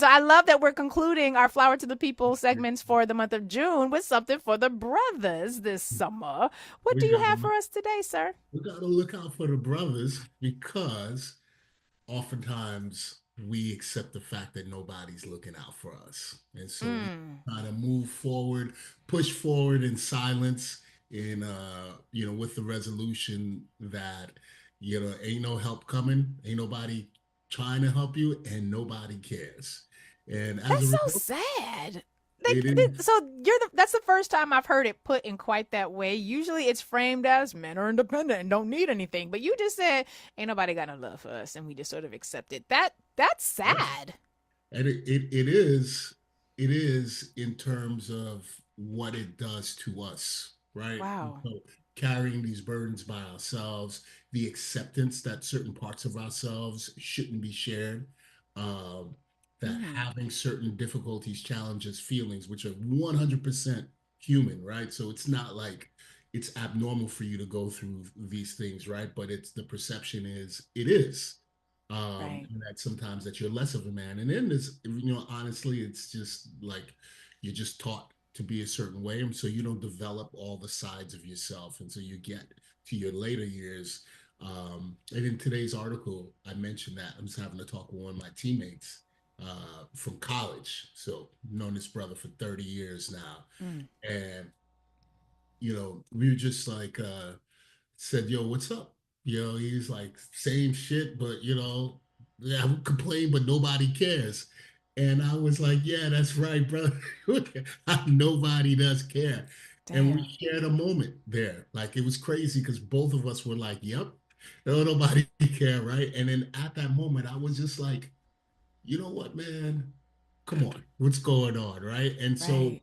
So I love that we're concluding our Flower to the People segments for the month of June with something for the brothers this summer. What do We you got have to for us today, sir? we got to look out for the brothers because oftentimes we accept the fact that nobody's looking out for us. And so we Mm. kind of move forward, push forward in silence in with the resolution that ain't no help coming, ain't nobody trying to help you and nobody cares. And as a That's so result, sad. it is So that's the first time I've heard it put in quite that way. Usually it's framed as men are independent and don't need anything. But you just said ain't nobody got no love for us and we just sort of accept it. That's yeah. sad. And it is in terms of what it does to us, right? Wow. So carrying these burdens by ourselves, the acceptance that certain parts of ourselves shouldn't be shared, um, that Mm. having certain difficulties, challenges, feelings, which are 100% human, right? So it's not like it's abnormal for you to go through these things, right? But it's the perception is it is Right. and that sometimes that you're less of a man. And then this, honestly, it's just like you're just taught to be a certain way, and so you don't develop all the sides of yourself, and so you get to your later years. And in today's article, I mentioned that I was having a talk with one of my teammates from college. So I've known this brother for 30 years now, Mm. and we were just like said, "Yo, what's up?" He's like, same shit, but yeah, I would complain, but nobody cares. And I was like, yeah, that's right, brother. Nobody does care. And we Damn. shared a moment there. Like it was crazy because both of us were like, yep, no, nobody care, right? And then at that moment, I was just like, you know what, man? Come on, what's going on, right? And so Right.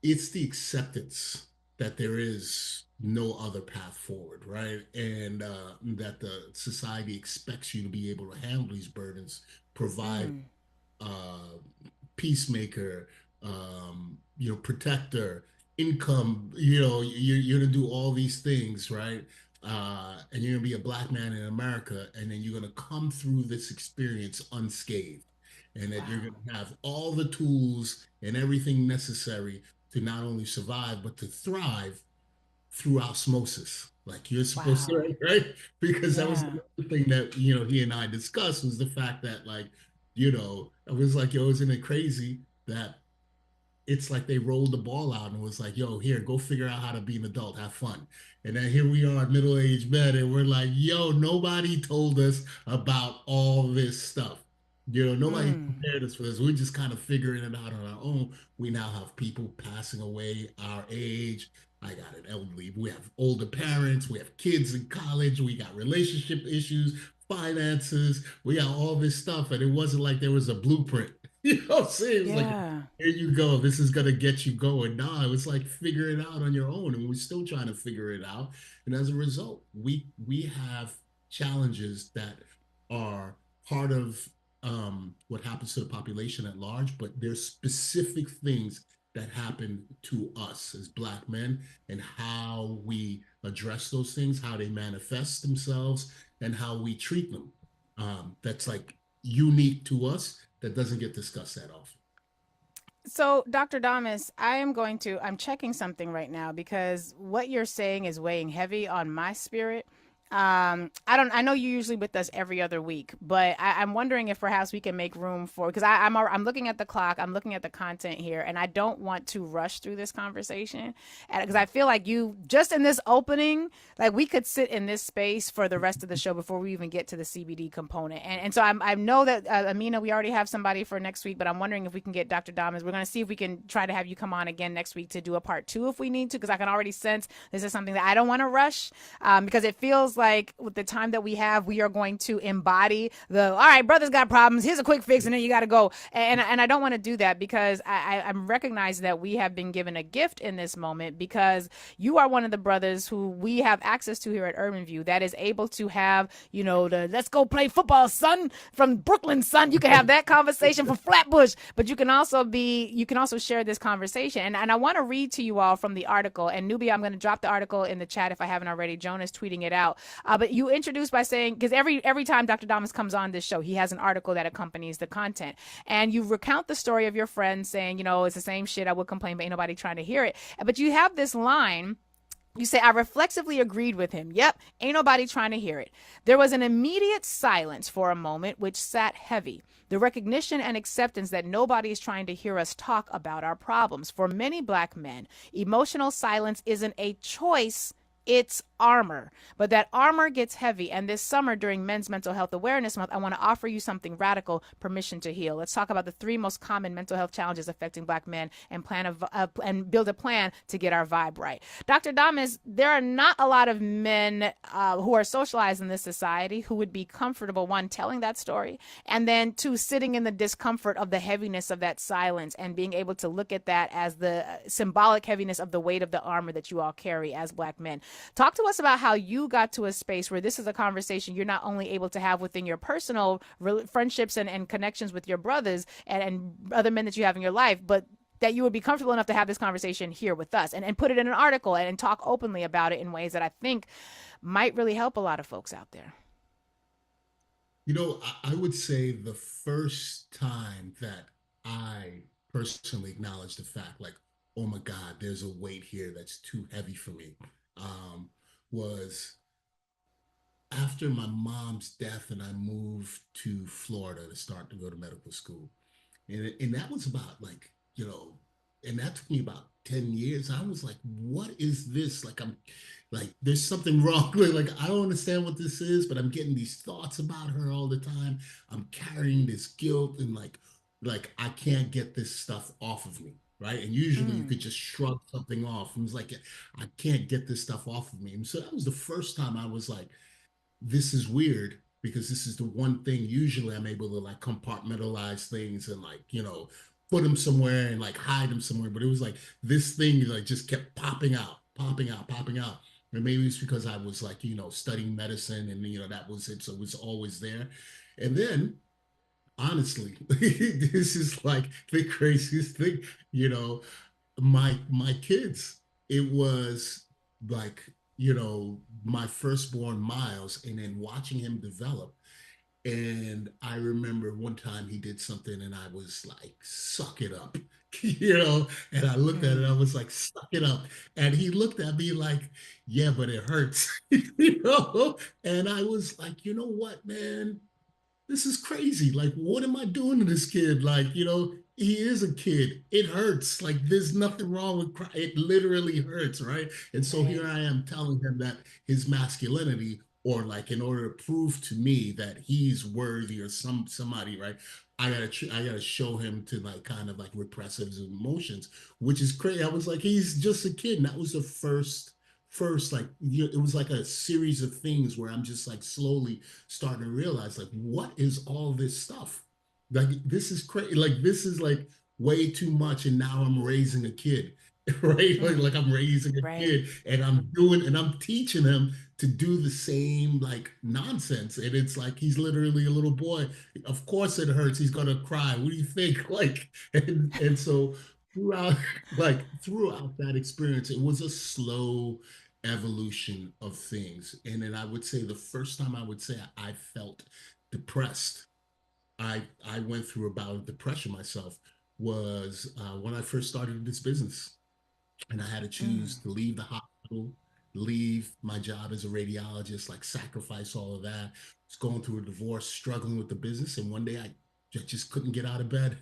it's the acceptance that there is no other path forward, right? And that the society expects you to be able to handle these burdens, provide Mm. uh, peacemaker, protector, income. You're gonna do all these things, right? And you're gonna be a black man in America, and then you're gonna come through this experience unscathed, and that you're Wow. gonna have all the tools and everything necessary to not only survive but to thrive through osmosis, like you're supposed to, Wow. right? Because that was Yeah. the thing that he and I discussed was the fact that I was like, yo, isn't it crazy that it's like they rolled the ball out and was like, yo, here, go figure out how to be an adult, have fun. And then here we are, middle-aged men, and we're like, yo, nobody told us about all this stuff. Nobody Mm. prepared us for this. We're just kind of figuring it out on our own. We now have people passing away our age. I got an elderly. We have older parents. We have kids in college. We got relationship issues, finances. We got all this stuff. And it wasn't like there was a blueprint. You know what I'm saying? It was like, Yeah. here you go. This is gonna get you going. No, it was like figure it out on your own, and we're still trying to figure it out. And as a result, we have challenges that are part of what happens to the population at large, but there's specific things that happen to us as Black men and how we address those things, how they manifest themselves, and how we treat them. That's like unique to us that doesn't get discussed that often. So, Dr. Damas, I'm checking something right now because what you're saying is weighing heavy on my spirit. I know you're usually with us every other week, but I'm wondering if perhaps we can make room for, because I'm looking at the clock, I'm looking at the content here, and I don't want to rush through this conversation because I feel like you, just in this opening, like we could sit in this space for the rest of the show before we even get to the CBD component. And so I know that, Amina, we already have somebody for next week, but I'm wondering if we can get Dr. Damas. We're going to see if we can try to have you come on again next week to do a part two if we need to, because I can already sense this is something that I don't want to rush, because it feels like with the time that we have, we are going to embody all right, brother's got problems. Here's a quick fix, and then you got to go. And I don't want to do that because I'm recognizing that we have been given a gift in this moment because you are one of the brothers who we have access to here at Urban View that is able to have, the let's go play football, son, from Brooklyn, son. You can have that conversation from Flatbush, but you can also share this conversation. And I want to read to you all from the article. And Nubia, I'm going to drop the article in the chat if I haven't already. Jonas tweeting it out. But you introduced by saying, because every time Dr. Damas comes on this show, he has an article that accompanies the content, and you recount the story of your friend saying, it's the same shit. I would complain, but ain't nobody trying to hear it. But you have this line. You say, I reflexively agreed with him. Yep, ain't nobody trying to hear it. There was an immediate silence for a moment, which sat heavy. The recognition and acceptance that nobody is trying to hear us talk about our problems. For many black men, emotional silence isn't a choice, it's armor. But that armor gets heavy. And this summer, during Men's Mental Health Awareness Month, I want to offer you something radical: permission to heal. Let's talk about the three most common mental health challenges affecting black men and and build a plan to get our vibe right. Dr. Damas, there are not a lot of men who are socialized in this society who would be comfortable, one, telling that story, and then two, sitting in the discomfort of the heaviness of that silence and being able to look at that as the symbolic heaviness of the weight of the armor that you all carry as black men. Talk to us about how you got to a space where this is a conversation you're not only able to have within your personal friendships and connections with your brothers and other men that you have in your life, but that you would be comfortable enough to have this conversation here with us and put it in an article and talk openly about it in ways that I think might really help a lot of folks out there. I would say the first time that I personally acknowledged the fact, like, oh my God, there's a weight here that's too heavy for me, was after my mom's death and I moved to Florida to start to go to medical school. And that was about like, and that took me about 10 years. I was like, what is this? Like, I'm like, there's something wrong. Like, I don't understand what this is, but I'm getting these thoughts about her all the time. I'm carrying this guilt and like I can't get this stuff off of me. Right. And usually you Mm, could just shrug something off. And it's like, I can't get this stuff off of me. And so that was the first time I was like, this is weird because this is the one thing usually I'm able to like compartmentalize things and like, put them somewhere and like hide them somewhere. But it was like this thing like just kept popping out, popping out, popping out. And maybe it's because I was like, studying medicine and, that was it. So it was always there. And then honestly, this is like the craziest thing, you know, my kids, it was like, my firstborn Miles, and then watching him develop. And I remember one time he did something and I was like, suck it up, and I looked at it, I mm, was like, suck it up. And he looked at me like, yeah, but it hurts, and I was like, you know what, man, this is crazy. Like, what am I doing to this kid? Like, he is a kid. It hurts. Like, there's nothing wrong with cry. It literally hurts, right? And so here right. I am telling him that his masculinity, or like in order to prove to me that he's worthy or somebody, right? I gotta show him to like kind of like repress his emotions, which is crazy. I was like, he's just a kid. And that was the first like it was like a series of things where I'm just like slowly starting to realize like what is all this stuff, like this is crazy, like this is like way too much, and now I'm raising a kid, right? Like Mm, I'm raising a right. kid and I'm teaching him to do the same like nonsense, and it's like he's literally a little boy. Of course it hurts, he's gonna cry. What do you think? Like, and so throughout throughout that experience, it was a slow evolution of things. And then I would say the first time I would say I felt depressed, I went through a bout of depression myself, was when I first started this business, and I had to Mm, choose to leave the hospital, leave my job as a radiologist, like sacrifice all of that. I was going through a divorce, struggling with the business, and one day I just couldn't get out of bed.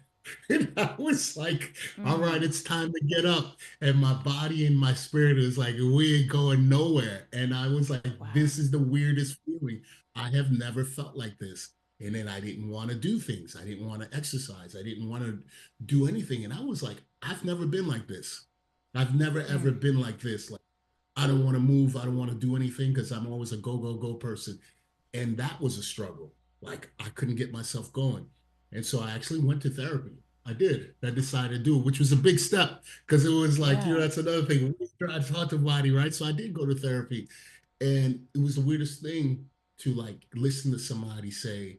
And I was like, all right, mm, it's time to get up. And my body and my spirit is like, we ain't going nowhere. And I was like, wow. this is the weirdest feeling. I have never felt like this. And then I didn't want to do things. I didn't want to exercise. I didn't want to do anything. And I was like, I've never been like this. I've never ever Mm, been like this. Like, I don't want to move. I don't want to do anything because I'm always a go, go, go person. And that was a struggle. Like, I couldn't get myself going. And so I actually went to therapy. I did. I decided to do it, which was a big step because it was like, yeah. that's another thing. We try to talk to body, right? So I did go to therapy. And it was the weirdest thing to like listen to somebody say,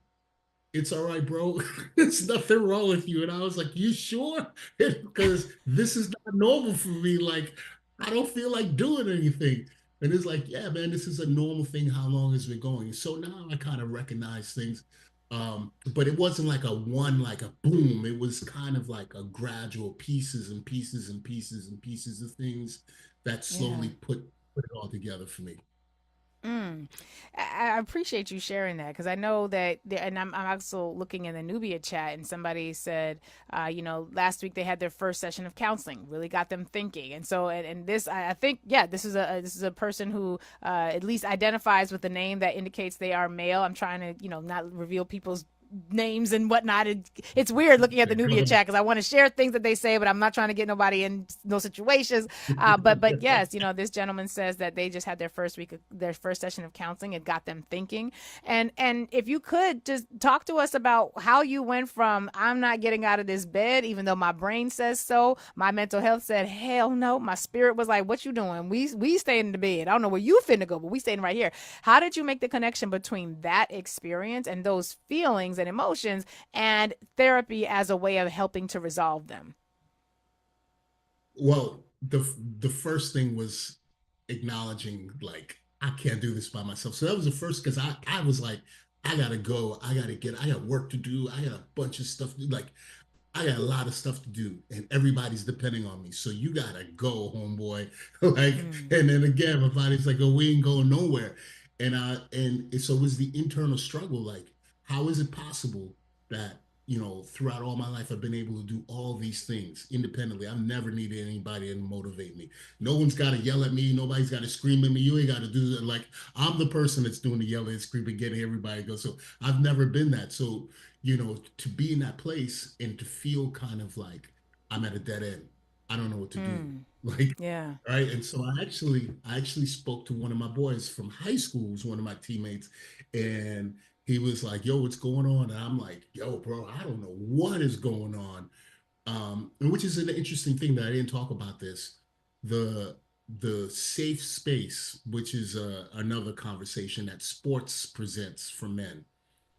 it's all right, bro. There's nothing wrong with you. And I was like, you sure? Because this is not normal for me. Like, I don't feel like doing anything. And it's like, yeah, man, this is a normal thing. How long has it been going? So now I kind of recognize things. But it wasn't like a one, like a boom. It was kind of like a gradual pieces and pieces and pieces and pieces of things that Yeah. slowly put it all together for me. Mm. I appreciate you sharing that because I know that, and I'm also looking in the Nubia chat, and somebody said, last week they had their first session of counseling, really got them thinking, and so, and this, I think, yeah, this is a person who at least identifies with the name that indicates they are male. I'm trying to, not reveal people's names and whatnot. It's weird looking at the Nubia chat because I want to share things that they say, but I'm not trying to get nobody in no situations. But yes, this gentleman says that they just had their first week, their first session of counseling. It got them thinking, and if you could just talk to us about how you went from I'm not getting out of this bed, even though my brain says so, my mental health said hell no, my spirit was like, what you doing? We staying in the bed. I don't know where you finna go, but we staying right here. How did you make the connection between that experience and those feelings and emotions and therapy as a way of helping to resolve them? Well, the first thing was acknowledging like I can't do this by myself. So that was the first because I was like, I gotta go. I got work to do. I got a bunch of stuff to do. Like I got a lot of stuff to do, and everybody's depending on me. So you gotta go, homeboy. Like, Mm, and then again, my body's like, oh, we ain't going nowhere. And so it was the internal struggle. Like, how is it possible that throughout all my life, I've been able to do all these things independently. I've never needed anybody to motivate me. No one's got to yell at me. Nobody's got to scream at me. You ain't got to do that. Like I'm the person that's doing the yelling and screaming, getting everybody to go. So I've never been that. So to be in that place and to feel kind of like I'm at a dead end. I don't know what to do. mm, Like, yeah. right. And so I actually spoke to one of my boys from high school, who's one of my teammates, and he was like, yo, what's going on? And I'm like, yo, bro, I don't know what is going on. And which is an interesting thing that I didn't talk about this. The the safe space, which is another conversation that sports presents for men,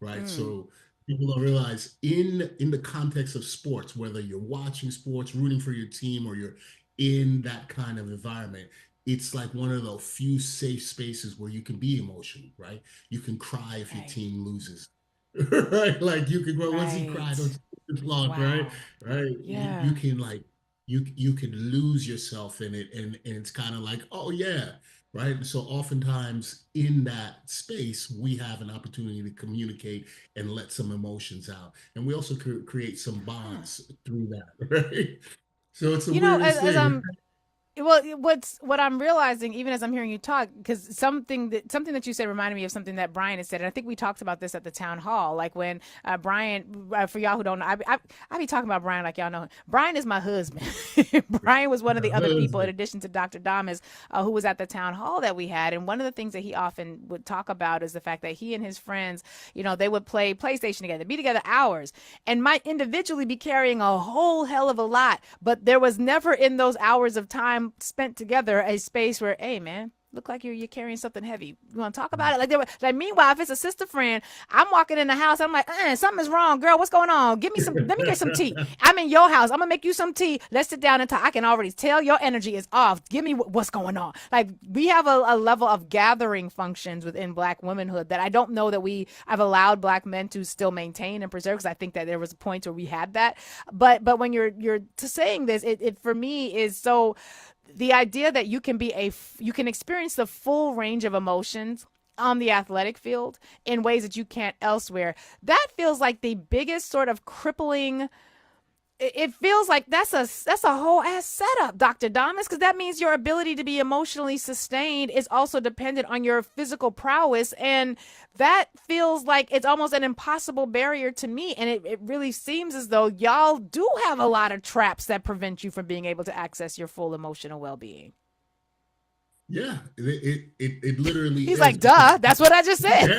right? Mm, So people don't realize in the context of sports, whether you're watching sports, rooting for your team, or you're in that kind of environment, it's like one of those few safe spaces where you can be emotional, right? You can cry if your right. team loses, right? Like you can go, once he cried on Right. lost, right? Wow. Right? You Yeah. can like you can lose yourself in it, and it's kind of like, oh yeah, right? So oftentimes in that space, we have an opportunity to communicate and let some emotions out. And we also create some Huh. bonds through that, right? So it's the As, weirdest as thing. I'm Well, what I'm realizing, even as I'm hearing you talk, because something that you said reminded me of something that Brian had said, and I think we talked about this at the town hall. Like when Brian, for y'all who don't know, I be talking about Brian like y'all know him. Brian is my husband. Brian was one of the Your other people, in husband. addition to Dr. Damas, who was at the town hall that we had. And one of the things that he often would talk about is the fact that he and his friends, they would play PlayStation together, be together hours, and might individually be carrying a whole hell of a lot, but there was never in those hours of time spent together a space where, hey man, look like you're carrying something heavy. You want to talk about it? Like, like meanwhile, if it's a sister friend, I'm walking in the house. I'm like, something's wrong, girl. What's going on? Give me some. Let me get some tea. I'm in your house. I'm gonna make you some tea. Let's sit down and talk. I can already tell your energy is off. Give me what's going on. Like we have a level of gathering functions within Black womanhood that I don't know that I've allowed Black men to still maintain and preserve. Because I think that there was a point where we had that. But when you're to saying this, it for me is so the idea that you can experience the full range of emotions on the athletic field in ways that you can't elsewhere. That feels like the biggest sort of crippling. It feels like that's a whole ass setup, Dr. Damas, because that means your ability to be emotionally sustained is also dependent on your physical prowess. And that feels like it's almost an impossible barrier to me. And it really seems as though y'all do have a lot of traps that prevent you from being able to access your full emotional well being. Yeah, it literally He's is like, because duh, that's what I just said.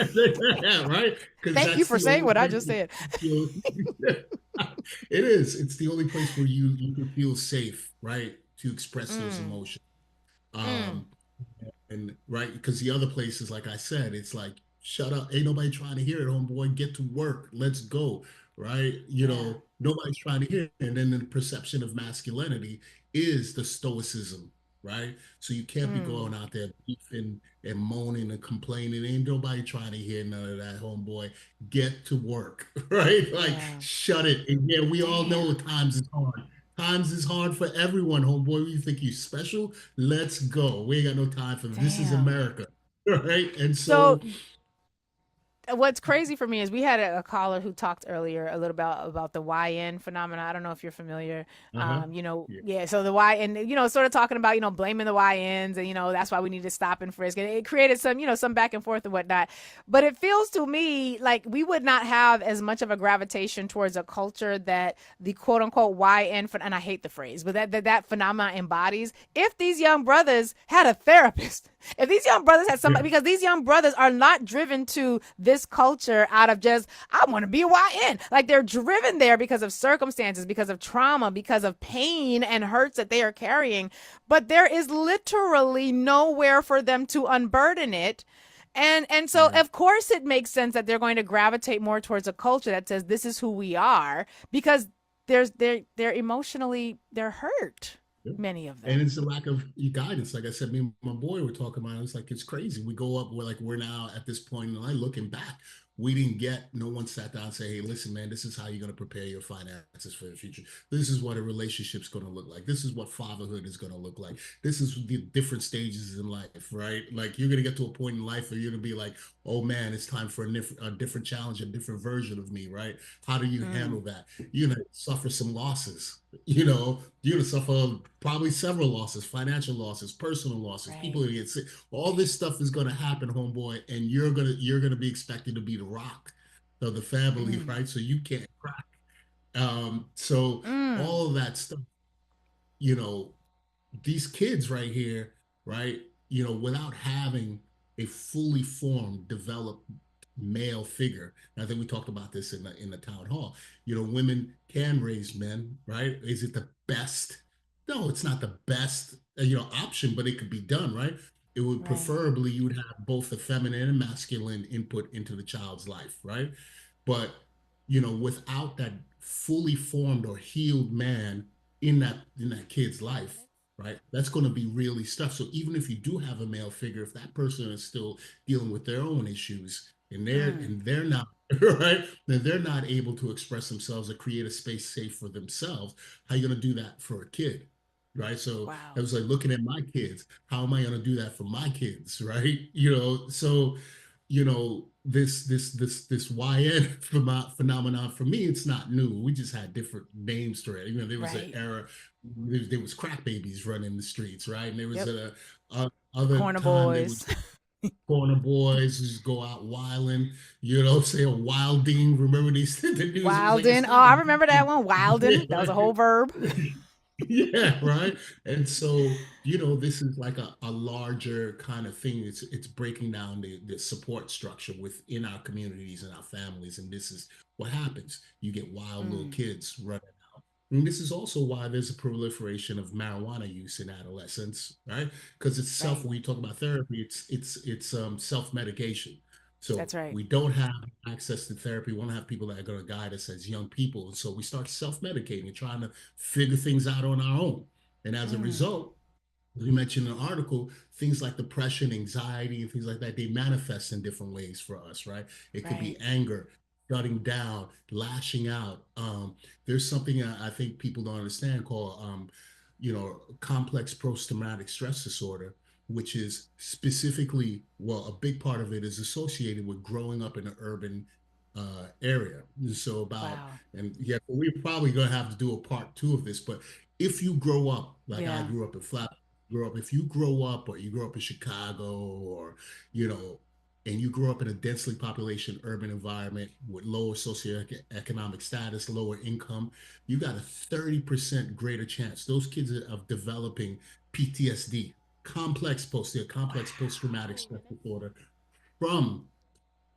yeah, right. Because Thank you that's for the saying only what I place just said. it is. It's the only place where you can feel safe, right, to express those Mm, emotions. mm, Um, and right, because the other places, like I said, it's like, shut up, ain't nobody trying to hear it, homeboy. Get to work, let's go, right? yeah. Nobody's trying to hear it. And then the perception of masculinity is the stoicism. right? So you can't be Mm. going out there beefing and moaning and complaining. Ain't nobody trying to hear none of that, homeboy. Get to work, right? Like, Yeah. shut it. And yeah, we all know Damn. times is hard. Times is hard for everyone, homeboy. You think you special? Let's go. We ain't got no time for this. Is Damn. America, right? And So so, what's crazy for me is we had a caller who talked earlier a little about the YN phenomena. I don't know if you're familiar. uh-huh. Yeah. Yeah. So the Y and sort of talking about blaming the YNs and that's why we need to stop and frisk. And it created some some back and forth and whatnot. But it feels to me like we would not have as much of a gravitation towards a culture that the quote unquote YN and I hate the phrase, but that phenomena embodies if these young brothers had a therapist. If these young brothers had somebody, because these young brothers are not driven to this culture out of just, I want to be a YN. Like they're driven there because of circumstances, because of trauma, because of pain and hurts that they are carrying. But there is literally nowhere for them to unburden it. And so Right. of course it makes sense that they're going to gravitate more towards a culture that says this is who we are because they're emotionally they're hurt, Yeah. many of And them. it's a lack of guidance. Like I said, me and my boy were talking about it. It's like it's crazy. We go up, we're now at this point in life looking back. We didn't get, no one sat down and say, hey, listen, man, this is how you're going to prepare your finances for the future. This is what a relationship's going to look like. This is what fatherhood is going to look like. This is the different stages in life, right? Like you're going to get to a point in life where you're going to be like, oh man, it's time for a different challenge, a different version of me, right? How do you handle Mm, that? You're going to suffer some losses. You're gonna suffer probably several losses, financial losses, personal losses. People right. are gonna get sick. All this stuff is gonna happen, homeboy, and you're gonna be expected to be the rock of the family, Mm, right? So you can't crack. So mm, all of that stuff, you know, these kids right here, right? Without having a fully formed, developed male figure. And I think we talked about this in the town hall. Women can raise men, right? Is it the best? No, it's not the best, option, but it could be done, right? It would right. preferably you would have both the feminine and masculine input into the child's life, right? But without that fully formed or healed man in that kid's life, right? That's going to be really tough. So even if you do have a male figure, if that person is still dealing with their own issues Mm, and they're not right, then they're not able to express themselves or create a space safe for themselves. How are you going to do that for a kid? Right. So I wow. was like looking at my kids. How am I going to do that for my kids? Right. So this YN phenomenon for me, it's not new. We just had different names to it. There was an Right. era there was crack babies running the streets, right? And there was Yep. a The other corner time there boys. was corner boys who just go out wilding, say a wilding. Remember these the news? It was like Wilden. it's Oh, not I a remember that one. Wilden. That was a whole verb. yeah, right. And so, this is like a larger kind of thing. It's breaking down the support structure within our communities and our families. And this is what happens. You get wild little Mm, kids running out. And this is also why there's a proliferation of marijuana use in adolescence, right? Because it's right. when you talk about therapy, it's self-medication. So That's right. we don't have access to therapy. We don't have people that are going to guide us as young people. And so we start self-medicating and trying to figure things out on our own. And as a Mm, result, we mentioned in the article, things like depression, anxiety, and things like that, they manifest in different ways for us, right? It could right. be anger, shutting down, lashing out. There's something I think people don't understand called, complex post-traumatic stress disorder, which is specifically, well, a big part of it is associated with growing up in an urban area. So Wow. and yeah, we're probably going to have to do a part two of this, but if you grow up like I Yeah. grew up in Flat, if you grow up or you grow up in Chicago or, you know, and you grow up in a densely population urban environment with lower socioeconomic status, lower income, you got a 30% greater chance. Those kids of developing PTSD, complex post-traumatic Wow. stress disorder from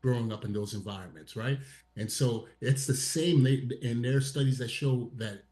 growing up in those environments, right? And so it's the same. And there are studies that show that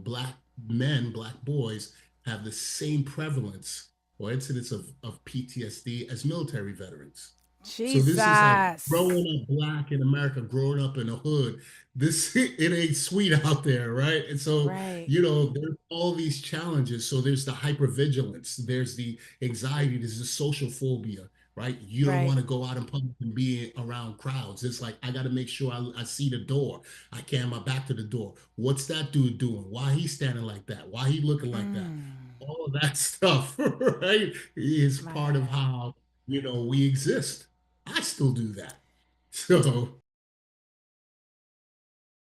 black men, black boys have the same prevalence or incidence of PTSD as military veterans. So this is like Jesus. growing up black in America, growing up in the hood. This it ain't sweet out there, right? And so, Right. there's all these challenges. So there's the hypervigilance, there's the anxiety, there's the social phobia, right? You don't Right. want to go out in public and be around crowds. It's like I got to make sure I see the door. I can't have my back to the door. What's that dude doing? Why he standing like that? Why he looking like that? Mm. All of that stuff, right, is My part of God. how we exist. I still do that. So